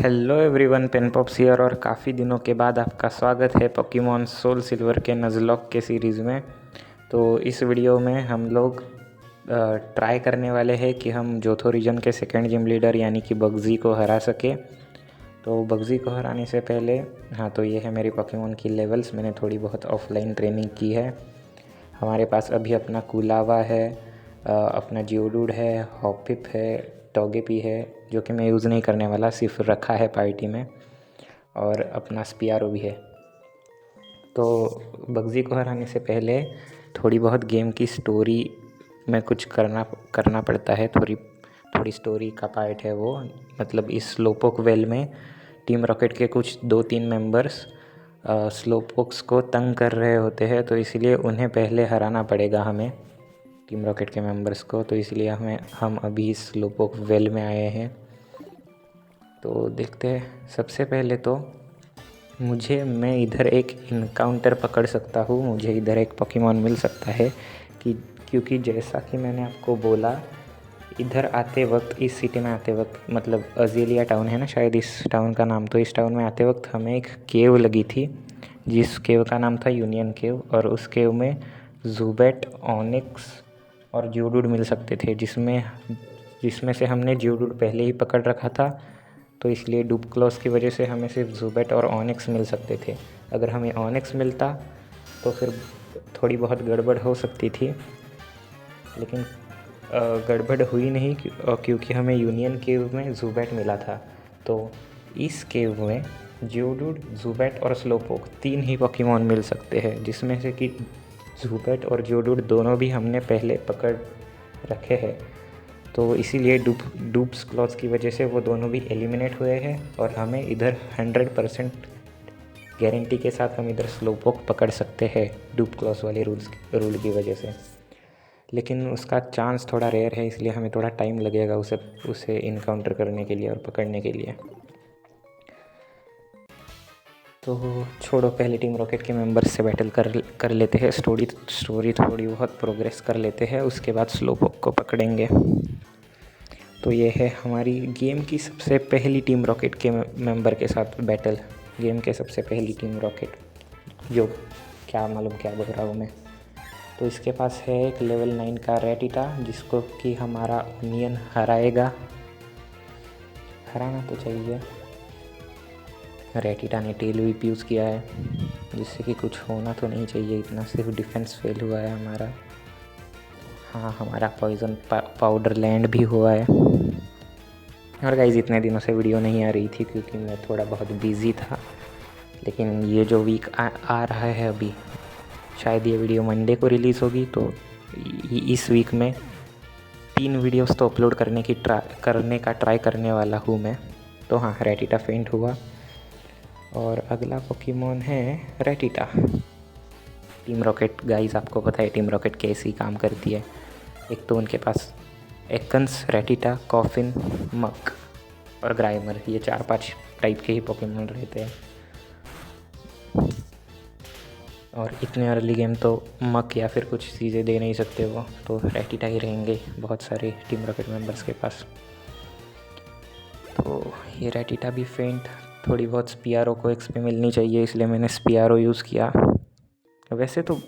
Hello everyone, पेनपॉप्स here और काफ़ी दिनों के बाद आपका स्वागत है पोकेमॉन सोल सिल्वर के नज़लॉक के सीरीज़ में। तो इस वीडियो में हम लोग ट्राई करने वाले हैं कि हम जोथो रीजन के सेकंड जिम लीडर यानी कि बग्जी को हरा सके। तो बग्जी को हराने से पहले तो ये है मेरी पोकेमॉन की लेवल्स। मैंने थोड़ी बहुत ऑफलाइन ट्रेनिंग की है। हमारे पास अभी अपना कुलावा है, अपना जियोडूड है, हॉपिप है, टोगेपी है जो कि मैं यूज़ नहीं करने वाला, सिर्फ रखा है पार्टी में, और अपना स्पियारो भी है। तो बग्जी को हराने से पहले थोड़ी बहुत गेम की स्टोरी में कुछ करना पड़ता है। थोड़ी स्टोरी का पार्ट है वो। मतलब इस स्लोपोक वेल में टीम रॉकेट के कुछ 2-3 मेंबर्स स्लोपोक्स को तंग कर रहे होते हैं, तो इसलिए उन्हें पहले हराना पड़ेगा हमें, टीम रॉकेट के मेंबर्स को। तो इसलिए हम अभी इस स्लोपोक वेल में आए हैं। तो देखते हैं। सबसे पहले तो मैं इधर एक इनकाउंटर पकड़ सकता हूँ, मुझे इधर एक पोकेमॉन मिल सकता है क्योंकि जैसा कि मैंने आपको बोला, इधर आते वक्त, इस सिटी में आते वक्त, मतलब अज़ेलिया टाउन है ना शायद इस टाउन का नाम, तो इस टाउन में आते वक्त हमें एक केव लगी थी जिस केव का नाम था यूनियन केव, और उस केव में ज़ुबेट, ऑनिक्स और जियोडूड मिल सकते थे, जिसमें से हमने जियोडूड पहले ही पकड़ रखा था। तो इसलिए डूब क्लॉज की वजह से हमें सिर्फ ज़ुबेट और ऑनिक्स मिल सकते थे। अगर हमें ऑनिक्स मिलता तो फिर थोड़ी बहुत गड़बड़ हो सकती थी, लेकिन गड़बड़ हुई नहीं क्योंकि हमें यूनियन केव में ज़ुबेट मिला था। तो इस केव में जियोडूड, ज़ुबेट और स्लोपोक 3 ही पोकेमॉन मिल सकते हैं, जिसमें से कि ज़ुबेट और जियोडूड दोनों भी हमने पहले पकड़ रखे हैं। तो इसीलिए डूब्स क्लॉज की वजह से वो दोनों भी एलिमिनेट हुए हैं, और हमें इधर 100% गारंटी के साथ हम इधर स्लोपोक पकड़ सकते हैं डूब क्लॉज वाले रूल की वजह से। लेकिन उसका चांस थोड़ा रेयर है, इसलिए हमें थोड़ा टाइम लगेगा उसे इनकाउंटर करने के लिए और पकड़ने के लिए। तो छोड़ो, पहले टीम रॉकेट के मेंबर्स से बैटल कर लेते हैं, स्टोरी थोड़ी बहुत प्रोग्रेस कर लेते हैं, उसके बाद स्लोपोक को पकड़ेंगे। तो ये है हमारी गेम की सबसे पहली टीम रॉकेट के मेंबर के साथ बैटल। गेम के सबसे पहली टीम रॉकेट, जो क्या मालूम क्या बोल रहा हूँ मैं। तो इसके पास है एक लेवल 9 का रेटिटा, जिसको कि हमारा ओनियन हराना तो चाहिए। रेटिटा ने टेल व्हीप यूज़ किया है, जिससे कि कुछ होना तो नहीं चाहिए इतना, सिर्फ डिफेंस फेल हुआ है हमारा। हाँ, हमारा पॉइज़न पाउडर लैंड भी हुआ है। और गाइस, इतने दिनों से वीडियो नहीं आ रही थी क्योंकि मैं थोड़ा बहुत बिज़ी था, लेकिन ये जो वीक आ रहा है अभी, शायद ये वीडियो मंडे को रिलीज़ होगी, तो इस वीक में 3 वीडियोस तो अपलोड करने का ट्राई करने वाला हूँ मैं। तो हाँ, रेटिटा फेंट हुआ, और अगला पोकेमॉन है रेटिटा। टीम रॉकेट गाइस, आपको पता है टीम रॉकेट कैसी काम करती है। एक तो उनके पास एकन्स, रेटिटा, कॉफिन, मक और ग्राइमर, ये 4-5 टाइप के ही पोकेमॉन रहते हैं। और इतने अर्ली गेम तो मक या फिर कुछ चीज़ें दे नहीं सकते वो, तो रेटिटा ही रहेंगे बहुत सारे टीम रॉकेट मेंबर्स के पास। तो ये रेटिटा भी फेंट, थोड़ी बहुत स्पियारो को एक्सपी मिलनी चाहिए, इसलिए मैंने स्पियारो यूज़ किया। वैसे तो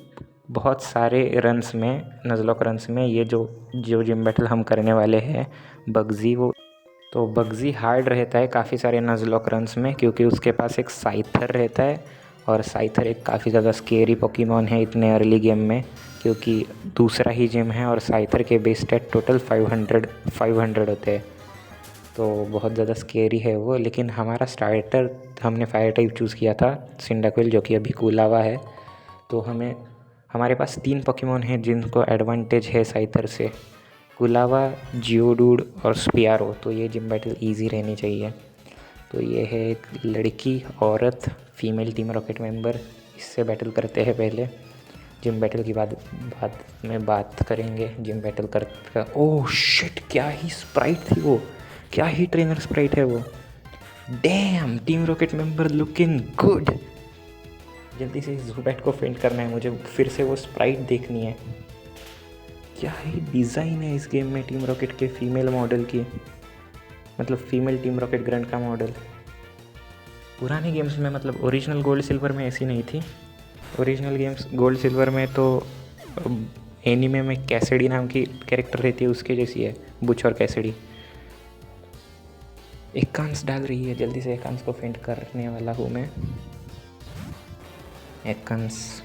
बहुत सारे रन्स में, नज़लॉक रन्स में, ये जो जिम बैटल हम करने वाले हैं बग्जी, तो बग्जी हार्ड रहता है काफ़ी सारे नज़लॉक रन्स में, क्योंकि उसके पास एक साइथर रहता है, और साइथर एक काफ़ी ज़्यादा स्केरी पोकेमॉन है इतने अर्ली गेम में, क्योंकि दूसरा ही जिम है और साइथर के बेस स्टैट टोटल 500 होते हैं, तो बहुत ज़्यादा स्केरी है वो। लेकिन हमारा स्टार्टर, हमने फायर टाइप चूज़ किया था सिंडाक्विल, जो कि अभी कुलावा है। तो हमारे पास 3 पोकेमॉन हैं जिनको एडवांटेज है साइथर से, कुलावा, जियोडूड और स्पियारो। तो ये जिम बैटल इजी रहनी चाहिए। तो ये है एक लड़की, औरत, फीमेल टीम रॉकेट मेंबर। इससे बैटल करते हैं पहले, जिम बैटल की बाद में बात करेंगे। जिम बैटल कर ओह शिट, क्या ही स्प्राइट थी वो, क्या ही ट्रेनर स्प्राइट है वो। Dam, team rocket member looking good. जल्दी से ज़ुबेट को फेंट करना है मुझे, फिर से वो स्प्राइट देखनी है। क्या ही डिज़ाइन है इस गेम में टीम रॉकेट के फीमेल मॉडल की, मतलब फीमेल टीम रॉकेट ग्रैंड का मॉडल। पुराने गेम्स में मतलब ओरिजिनल गोल्ड सिल्वर में ऐसी नहीं थी। ओरिजिनल गेम्स गोल्ड सिल्वर में तो एनीमे में कैसिडी नाम की कैरेक्टर रहती है, उसके जैसी है बुच और कैसिडी। एकांश डाल रही है, जल्दी से एकांश को फेंट करने वाला हूँ मैं। एकांश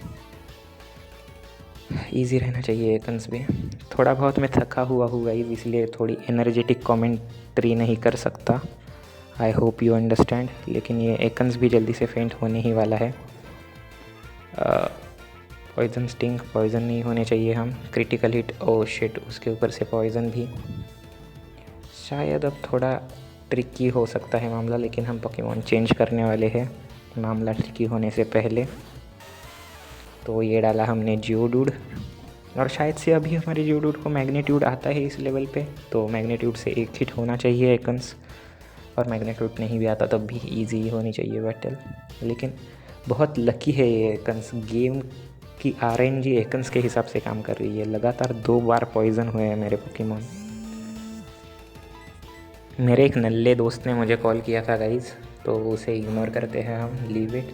इजी रहना चाहिए, एकांश भी। थोड़ा बहुत मैं थका हुआ हूँ गाइस, इसलिए थोड़ी एनर्जेटिक कमेंट्री नहीं कर सकता। I hope you understand. लेकिन ये एकांश भी जल्दी से फेंट होने ही वाला है। पॉइजन स्टिंग, पॉइजन नहीं होने चाहिए हम। क्रिटिकल हिट, ओ शिट, उसके ऊपर से पॉइजन भी। शायद अब थोड़ा ट्रिकी हो सकता है मामला, लेकिन हम पोकेमॉन चेंज करने वाले हैं मामला ट्रिकी होने से पहले। तो ये डाला हमने जियोडूड, और शायद से अभी हमारे जियोडूड को मैग्नेट्यूड आता है इस लेवल पे, तो मैग्नेट्यूड से एक हिट होना चाहिए एकन्स। और मैग्नेट्यूड नहीं भी आता तब भी इजी होनी चाहिए बैटल। लेकिन बहुत लकी है ये एकन्स, गेम की आरएनजी एकन्स के हिसाब से काम कर रही है। लगातार 2 बार पॉइजन हुए हैं मेरे पोकेमॉन। मेरे एक नल्ले दोस्त ने मुझे कॉल किया था गाइज, तो उसे इग्नोर करते हैं हम, लीव इट।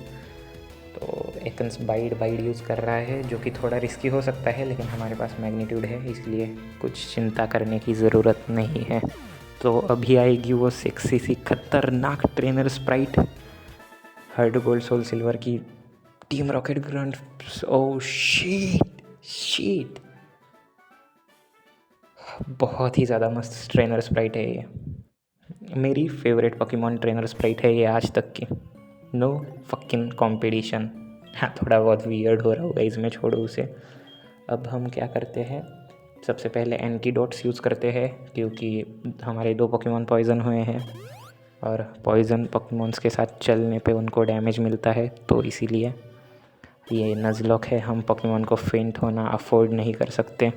तो एकन्स बाइड यूज़ कर रहा है, जो कि थोड़ा रिस्की हो सकता है, लेकिन हमारे पास मैग्नीट्यूड है, इसलिए कुछ चिंता करने की ज़रूरत नहीं है। तो अभी आएगी वो सेक्सी सी खतरनाक trainer sprite, HeartGold SoulSilver की Team Rocket grand. Oh shit, बहुत ही ज़्यादा मस्त ट्रेनर स्प्राइट है ये। मेरी फेवरेट पोकेमॉन ट्रेनर स्प्राइट है ये आज तक की। No fucking competition. हाँ, थोड़ा बहुत वियर्ड हो रहा होगा इसमें, छोड़ो उसे। अब हम क्या करते हैं, सबसे पहले एंटीडोट्स यूज़ करते हैं, क्योंकि हमारे 2 पोकेमॉन पॉइजन हुए हैं और पॉइजन पोकेमॉन्स के साथ चलने पे उनको डैमेज मिलता है, तो इसीलिए ये नज़लॉक है। हम पोकेमॉन को फेंट होना अफोर्ड नहीं कर सकते।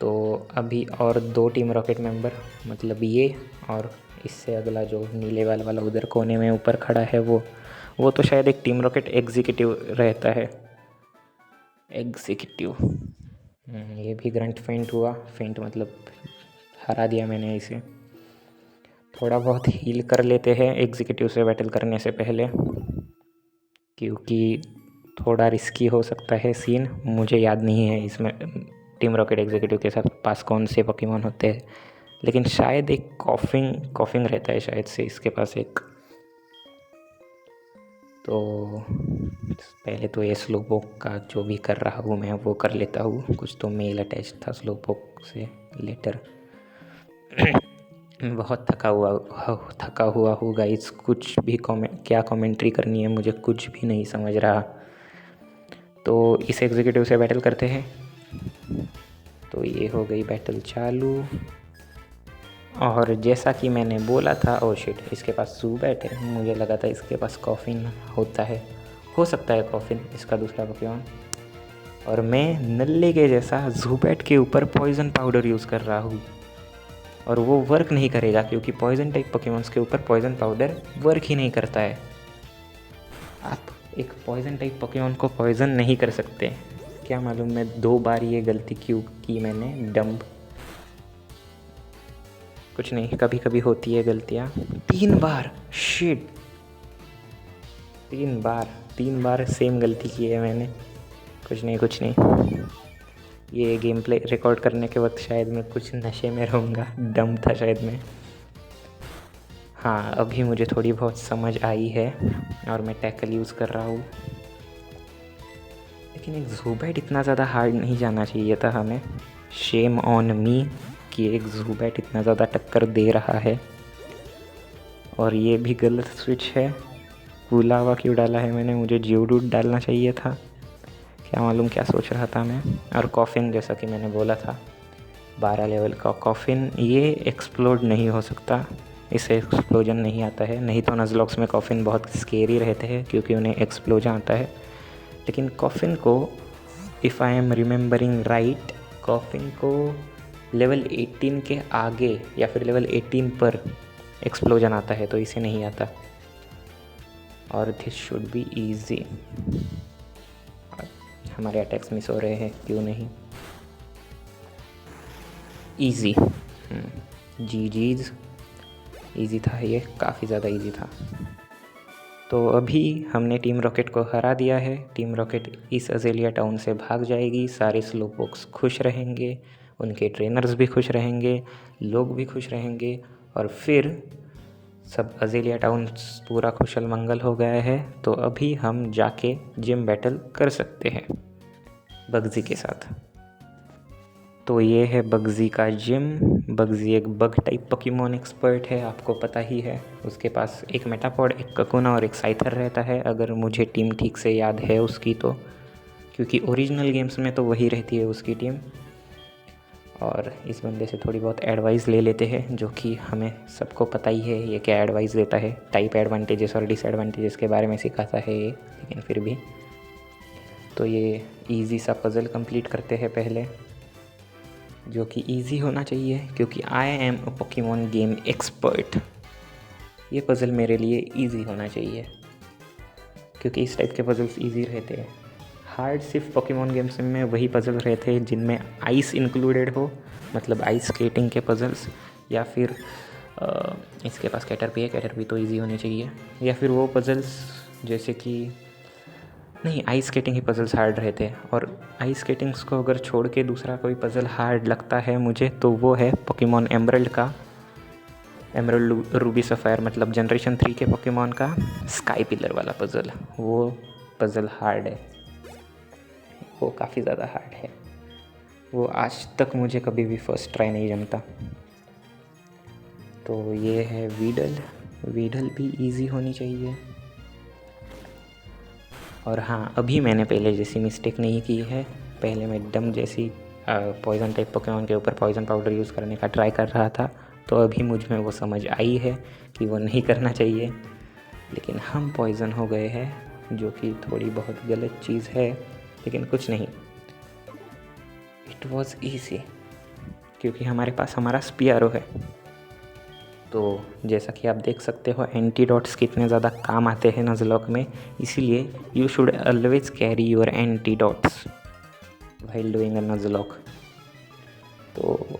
तो अभी और 2 टीम रॉकेट मेंबर, मतलब ये और इससे अगला जो नीले वाला उधर कोने में ऊपर खड़ा है, वो तो शायद एक टीम रॉकेट एग्जीक्यूटिव रहता है। एग्जीक्यूटिव, ये भी ग्रंट फेंट हुआ। फेंट मतलब हरा दिया मैंने इसे। थोड़ा बहुत हील कर लेते हैं एग्जीक्यूटिव से बैटल करने से पहले, क्योंकि थोड़ा रिस्की हो सकता है सीन। मुझे याद नहीं है इसमें टीम रॉकेट एग्जीक्यूटिव के साथ पास कौन से पोकेमॉन होते हैं, लेकिन शायद एक कॉफिंग रहता है शायद से इसके पास एक। तो पहले तो ये स्लोपोक का जो भी कर रहा हूँ मैं वो कर लेता हूँ। कुछ तो मेल अटैच था स्लोपोक से लेटर। बहुत थका हुआ हूँ गाइस। कुछ भी क्या कमेंट्री करनी है, मुझे कुछ भी नहीं समझ रहा। तो इस एग्जीक्यूटिव से बैटल करते हैं। तो ये हो गई बैटल चालू, और जैसा कि मैंने बोला था, ओ शिट, इसके पास ज़ूबैट है। मुझे लगा था इसके पास कॉफिन होता है, हो सकता है कॉफिन इसका दूसरा पोकेमॉन। और मैं नल्ले के जैसा ज़ूबैट के ऊपर पॉइजन पाउडर यूज़ कर रहा हूँ, और वो वर्क नहीं करेगा, क्योंकि पॉइजन टाइप पोकेमॉन्स के ऊपर पॉइजन पाउडर वर्क ही नहीं करता है। आप एक पॉइजन टाइप पोकेमॉन को पॉइजन नहीं कर सकते। क्या मालूम मैं 2 बार ये गलती क्यों की मैंने, डम्ब। कुछ नहीं, कभी कभी होती है गलतियाँ। 3 बार, शिट, 3 बार सेम गलती की है मैंने। कुछ नहीं, ये गेम प्ले रिकॉर्ड करने के वक्त शायद मैं कुछ नशे में रहूँगा, डम था शायद मैं। हाँ, अभी मुझे थोड़ी बहुत समझ आई है और मैं टैकल यूज़ कर रहा हूँ। लेकिन एक ज़ूबैट इतना ज़्यादा हार्ड नहीं जाना चाहिए था हमें। शेम ऑन मी कि एक ज़ूबैट इतना ज़्यादा टक्कर दे रहा है। और ये भी गलत स्विच है, पुलावा क्यों डाला है मैंने, मुझे जियोडूड डालना चाहिए था। क्या मालूम क्या सोच रहा था मैं। और कॉफिन, जैसा कि मैंने बोला था, 12 लेवल का कॉफिन, ये एक्सप्लोड नहीं हो सकता, इसे एक्सप्लोजन नहीं आता है। नहीं तो नज़लॉक्स में कॉफिन बहुत स्केरी रहते हैं, क्योंकि उन्हें एक्सप्लोजन आता है। लेकिन कॉफिन को, if I am remembering right, coffin को लेवल 18 के आगे या फिर लेवल 18 पर एक्सप्लोजन आता है, तो इसे नहीं आता। और दिस शुड बी ईजी। हमारे अटैक्स मिस हो रहे हैं, क्यों नहीं। ईजी, जीजीज, इजी था, ये काफ़ी ज़्यादा इजी था। तो अभी हमने टीम रॉकेट को हरा दिया है। टीम रॉकेट इस अज़ेलिया टाउन से भाग जाएगी, सारे स्लोपोक्स खुश रहेंगे, उनके ट्रेनर्स भी खुश रहेंगे, लोग भी खुश रहेंगे, और फिर सब अज़ेलिया टाउन पूरा कुशल मंगल हो गया है। तो अभी हम जाके जिम बैटल कर सकते हैं बग्जी के साथ। तो ये है बग्जी का जिम। बग्जी एक बग टाइप पोकेमॉन एक्सपर्ट है, आपको पता ही है। उसके पास एक मेटापॉड, एक ककुना और एक साइथर रहता है, अगर मुझे टीम ठीक से याद है उसकी तो, क्योंकि ओरिजिनल गेम्स में तो वही रहती है उसकी टीम। और इस बंदे से थोड़ी बहुत एडवाइस ले लेते हैं, जो कि हमें सबको पता ही है ये क्या एडवाइस देता है। टाइप एडवांटेजेस और डिसएडवांटेजेस के बारे में सिखाता है ये, लेकिन फिर भी। तो ये इजी सा पज़ल कंप्लीट करते हैं पहले, जो कि इजी होना चाहिए, क्योंकि I am a Pokemon game expert. ये पज़ल मेरे लिए इजी होना चाहिए, क्योंकि इस टाइप के पज़ल्स इजी रहते हैं। हार्ड सिर्फ पोकेमॉन गेम्स में वही पज़ल रहते हैं जिनमें आइस इंक्लूडेड हो, मतलब आइस स्केटिंग के पज़ल्स, या फिर इसके पास कैटरपी है, कैटरपी तो इजी होनी चाहिए, या फिर वो पज़ल्स जैसे कि नहीं, आइस स्केटिंग ही पज़ल्स हार्ड रहते हैं। और आइस स्केटिंग्स को अगर छोड़ के दूसरा कोई पज़ल हार्ड लगता है मुझे, तो वो है पोकेमॉन एमरल्ड का, एमरल्ड रूबी सफ़ायर, मतलब जनरेशन 3 के पोकेमॉन का स्काई पिलर वाला पज़ल। वो पज़ल हार्ड है, वो काफ़ी ज़्यादा हार्ड है। वो आज तक मुझे कभी भी फर्स्ट ट्राई नहीं जमता। तो ये है वीडल। वीडल भी इजी होनी चाहिए। और हाँ, अभी मैंने पहले जैसी मिस्टेक नहीं की है। पहले मैं डम जैसी पॉइज़न टाइप पोकेमॉन के ऊपर पॉइज़न पाउडर यूज़ करने का ट्राई कर रहा था, तो अभी मुझ में वो समझ आई है कि वो नहीं करना चाहिए। लेकिन हम पॉइज़न हो गए हैं, जो कि थोड़ी बहुत गलत चीज़ है, लेकिन कुछ नहीं, इट वॉज़ ईजी, क्योंकि हमारे पास हमारा स्पियारो है। तो जैसा कि आप देख सकते हो एंटीडोट्स कितने ज़्यादा काम आते हैं नज़लॉक में, इसीलिए you should always carry your antidotes while doing a nazlock. तो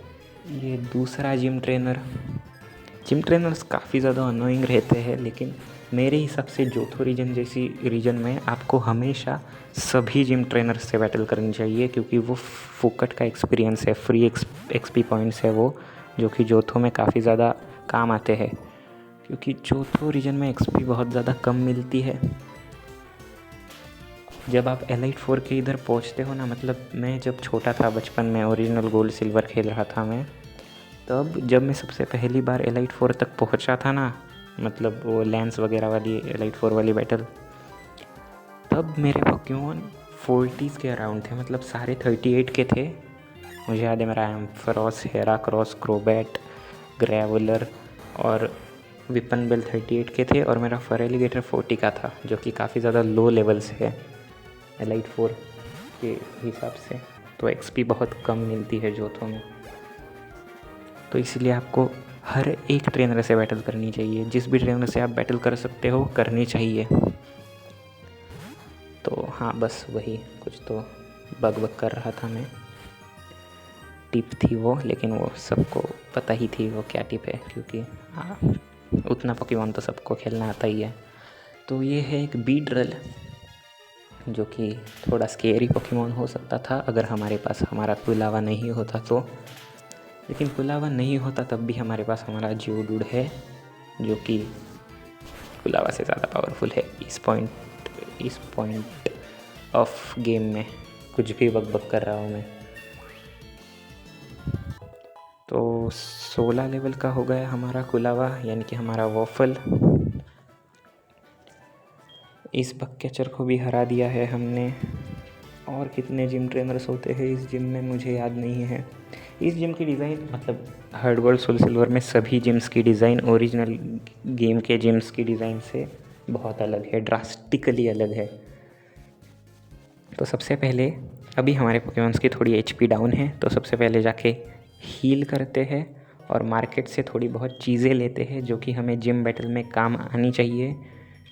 ये दूसरा जिम ट्रेनर्स काफ़ी ज़्यादा अनोइंग रहते हैं, लेकिन मेरे हिसाब से जोथो रीजन जैसी रीजन में आपको हमेशा सभी जिम ट्रेनर्स से बैटल करनी चाहिए, क्योंकि वो फोकट का एक्सपीरियंस है, फ्री एक्सपी पॉइंट्स है वो, जो कि जोथो में काफ़ी ज़्यादा काम आते हैं, क्योंकि जोथो रीजन में एक्सपी बहुत ज़्यादा कम मिलती है। जब आप एलाइट 4 के इधर पहुंचते हो ना, मतलब मैं जब छोटा था बचपन में, ओरिजिनल गोल्ड सिल्वर खेल रहा था मैं, तब जब मैं सबसे पहली बार एलाइट 4 तक पहुंचा था ना, मतलब वो लैंस वगैरह वाली एलाइट 4 वाली बैटल, तब मेरे पोकेमॉन 40s के अराउंड थे, मतलब सारे 38 के थे। मुझे याद है मेरा एम्फरोस, हेराक्रॉस, क्रोबैट, ग्रेवलर और विपनबेल 38 के थे, और मेरा फरेलिगेटर 40 का था, जो कि काफ़ी ज़्यादा लो लेवल्स है एलाइट 4 के हिसाब से। तो एक्सपी बहुत कम मिलती है जोथो में, तो इसलिए आपको हर एक ट्रेनर से बैटल करनी चाहिए। जिस भी ट्रेनर से आप बैटल कर सकते हो करनी चाहिए। तो हाँ, बस वही कुछ तो बग कर रहा था मैं। टिप थी वो, लेकिन वो सबको पता ही थी वो क्या टिप है, क्योंकि हाँ, उतना पोकेमॉन तो सबको खेलना आता ही है। तो ये है एक बीड्रल, जो कि थोड़ा स्केरी पोकेमॉन हो सकता था अगर हमारे पास हमारा कुलावा नहीं होता तो, लेकिन कुलावा नहीं होता तब भी हमारे पास हमारा जियोडूड है, जो कि कुलावा से ज़्यादा पावरफुल है इस पॉइंट ऑफ गेम में। कुछ भी बक कर रहा हूँ मैं। तो 16 लेवल का हो गया हमारा कुलावा, यानी कि हमारा वॉफल। इस बककेचर को भी हरा दिया है हमने। और कितने जिम ट्रेनर्स होते हैं इस जिम में मुझे याद नहीं है। इस जिम की डिज़ाइन, मतलब हार्ड गोल्ड सोल सिल्वर में सभी जिम्स की डिज़ाइन ओरिजिनल गेम के जिम्स की डिज़ाइन से बहुत अलग है, ड्रास्टिकली अलग है। तो सबसे पहले, अभी हमारे पोकेमॉन्स की थोड़ी HP डाउन है, तो सबसे पहले जाके हील करते हैं और मार्केट से थोड़ी बहुत चीज़ें लेते हैं जो कि हमें जिम बैटल में काम आनी चाहिए,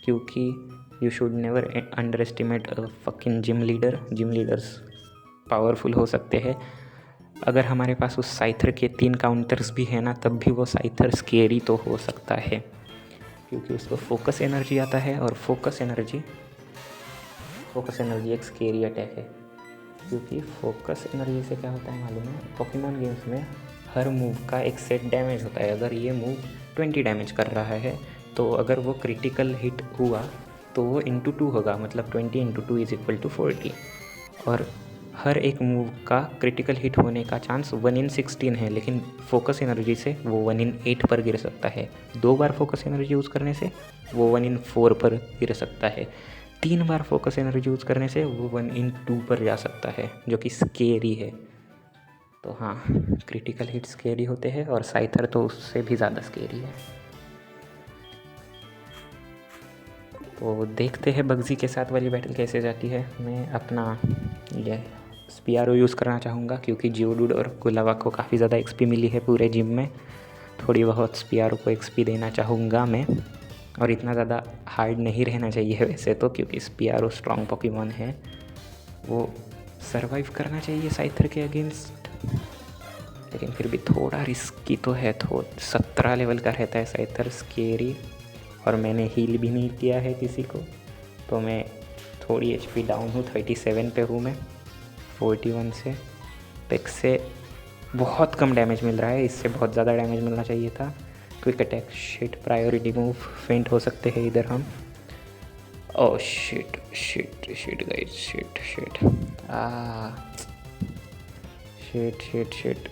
क्योंकि you should never under estimate a fucking gym leader. Gym leaders powerful हो सकते हैं, अगर हमारे पास उस साइथर के 3 काउंटर्स भी है ना, तब भी वो साइथर स्केरी तो हो सकता है, क्योंकि उसको फोकस एनर्जी आता है, और फोकस एनर्जी एक स्केरी अटैक है। क्योंकि फोकस एनर्जी से क्या होता है मालूम है, पोकेमॉन गेम्स में हर मूव का एक सेट डैमेज होता है। अगर ये मूव 20 डैमेज कर रहा है, तो अगर वो क्रिटिकल हिट हुआ तो वो इंटू 2 होगा, मतलब 20 × 2 = 40। और हर एक मूव का क्रिटिकल हिट होने का चांस 1 in 16 है, लेकिन फोकस एनर्जी से वो 1 in 8 पर गिर सकता है। 2 बार फोकस एनर्जी यूज़ करने से वो 1 in 4 पर गिर सकता है। 3 बार फोकस एनर्जी यूज़ करने से वो 1 in 2 पर जा सकता है, जो कि स्केरी है। तो हाँ, क्रिटिकल हिट स्केरी होते हैं, और साइथर तो उससे भी ज़्यादा स्केरी है। तो देखते हैं बग्जी के साथ वाली बैटल कैसे जाती है। मैं अपना ये स्पियारो यूज़ करना चाहूँगा, क्योंकि जियोडूड और गुलावा को काफ़ी ज़्यादा एक्सपी मिली है पूरे जिम में। थोड़ी बहुत स्पियारो को एक्सपी देना चाहूँगा मैं, और इतना ज़्यादा हार्ड नहीं रहना चाहिए वैसे तो, क्योंकि स्पियारो स्ट्रॉन्ग पोकेमॉन है, वो सर्वाइव करना चाहिए साइथर के अगेंस्ट। लेकिन फिर भी थोड़ा रिस्की तो है। 17 लेवल का रहता है साइथर, स्केरी, और मैंने हील भी नहीं किया है किसी को, तो मैं थोड़ी एचपी डाउन हूँ। 37 पे हूँ मैं 41 से। पेक से बहुत कम डैमेज मिल रहा है, इससे बहुत ज़्यादा डैमेज मिलना चाहिए था। Quick attack, shit, priority move, फेंट हो सकते हैं इधर हम। Oh shit shit shit guys, shit shit shit shit shit.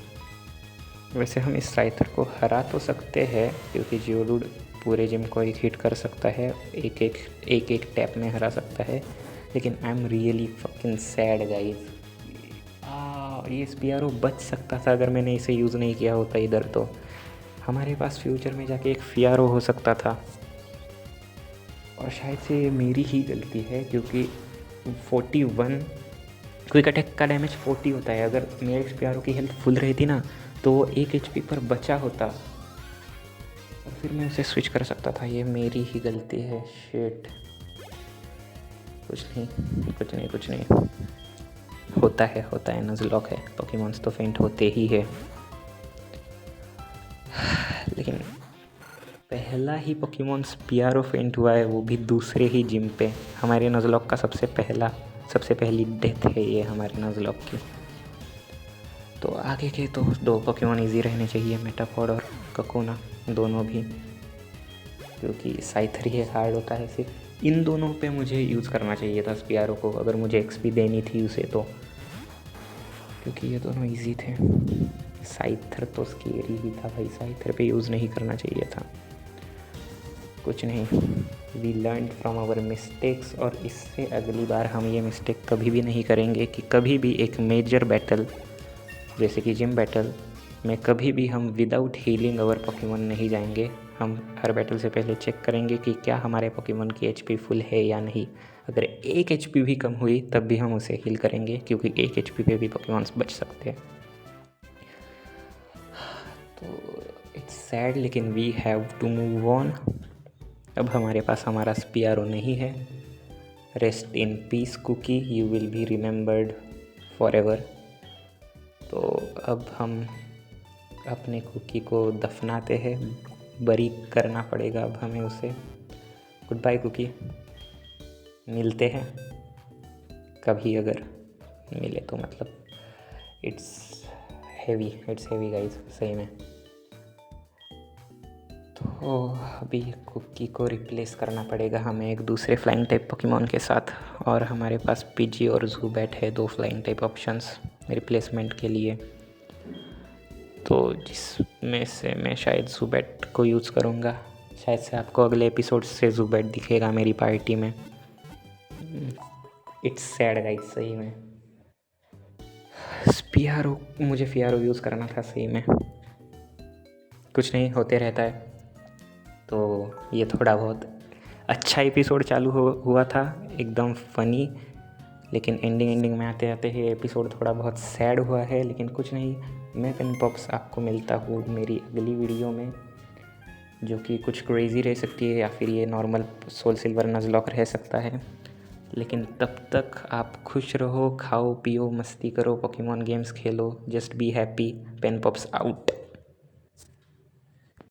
वैसे हम इस साइथर को हरा तो सकते हैं, क्योंकि जियोडूड पूरे जिम को एक हिट कर सकता है, एक टैप में हरा सकता है। लेकिन I am really fucking sad guys. ये स्पियारो बच सकता था अगर मैंने इसे यूज़ नहीं किया होता इधर, तो हमारे पास फ्यूचर में जाके एक फियारो हो सकता था। और शायद से ये मेरी ही गलती है, क्योंकि 41 क्विक अटैक का डैमेज 40 होता है। अगर मेरे स्पियारो की हेल्थ फुल रहती ना, तो वो 1 HP पर बचा होता, और फिर मैं उसे स्विच कर सकता था। ये मेरी ही गलती है, शिट। कुछ नहीं होता है, नज़लॉक है, पोकेमॉन्स तो फेंट होते ही है। लेकिन पहला ही पोकेमॉन स्पियारो फेंट हुआ है, वो भी दूसरे ही जिम पे। हमारे नज़लॉक का सबसे पहली डेथ है ये हमारे नज़लॉक की। तो आगे के तो 2 पोकेमॉन इजी रहने चाहिए, मेटाफॉर्ड और ककोना, दोनों भी, क्योंकि साइथर ही हार्ड होता है। सिर्फ इन दोनों पे मुझे यूज़ करना चाहिए था स्पियारो को, अगर मुझे एक्सपी देनी थी उसे तो, क्योंकि ये दोनों इजी थे। साइथर तो स्केरी ही था भाई, साइथर पे यूज़ नहीं करना चाहिए था। कुछ नहीं, we learn from our mistakes, और इससे अगली बार हम ये मिस्टेक कभी भी नहीं करेंगे कि कभी भी एक मेजर बैटल जैसे कि जिम बैटल में कभी भी हम विदाउट हीलिंग आवर पोकेमॉन नहीं जाएंगे। हम हर बैटल से पहले चेक करेंगे कि क्या हमारे पोकेमॉन की एचपी फुल है या नहीं। अगर 1 एचपी भी कम हुई तब भी हम उसे हील करेंगे, क्योंकि 1 एचपी पे भी पोकेमॉन्स बच सकते हैं। तो इट्स सैड, लेकिन we have to move on. अब हमारे पास हमारा स्पियारो नहीं है। Rest in peace Cookie, you will be remembered for ever. तो अब हम अपने कुकी को दफनाते हैं, बरी करना पड़ेगा अब हमें उसे। गुड बाय कुकी, मिलते हैं कभी, अगर मिले तो, मतलब इट्स हैवी गाइस, सही में। तो अभी कुकी को रिप्लेस करना पड़ेगा हमें एक दूसरे फ्लाइंग टाइप पोकेमॉन के साथ, और हमारे पास पीजी और ज़ूबैट है, 2 फ्लाइंग टाइप ऑप्शंस रिप्लेसमेंट के लिए। तो जिसमें से मैं शायद ज़ूबैट को यूज़ करूँगा। शायद से आपको अगले एपिसोड से ज़ूबैट दिखेगा मेरी पार्टी में। इट्स सैड गाइस, सही में। मुझे फियारो यूज़ करना था सही में। कुछ नहीं, होते रहता है। तो ये थोड़ा बहुत अच्छा एपिसोड चालू हुआ था, एकदम फ़नी, लेकिन एंडिंग में आते आते ही एपिसोड थोड़ा बहुत सैड हुआ है। लेकिन कुछ नहीं, मैं पेनपॉप्स आपको मिलता हूँ मेरी अगली वीडियो में, जो कि कुछ क्रेज़ी रह सकती है, या फिर ये नॉर्मल सोल सिल्वर नज़लॉक रह सकता है। लेकिन तब तक आप खुश रहो, खाओ पियो, मस्ती करो, पोकेमॉन गेम्स खेलो। Just be happy. Pen pops out.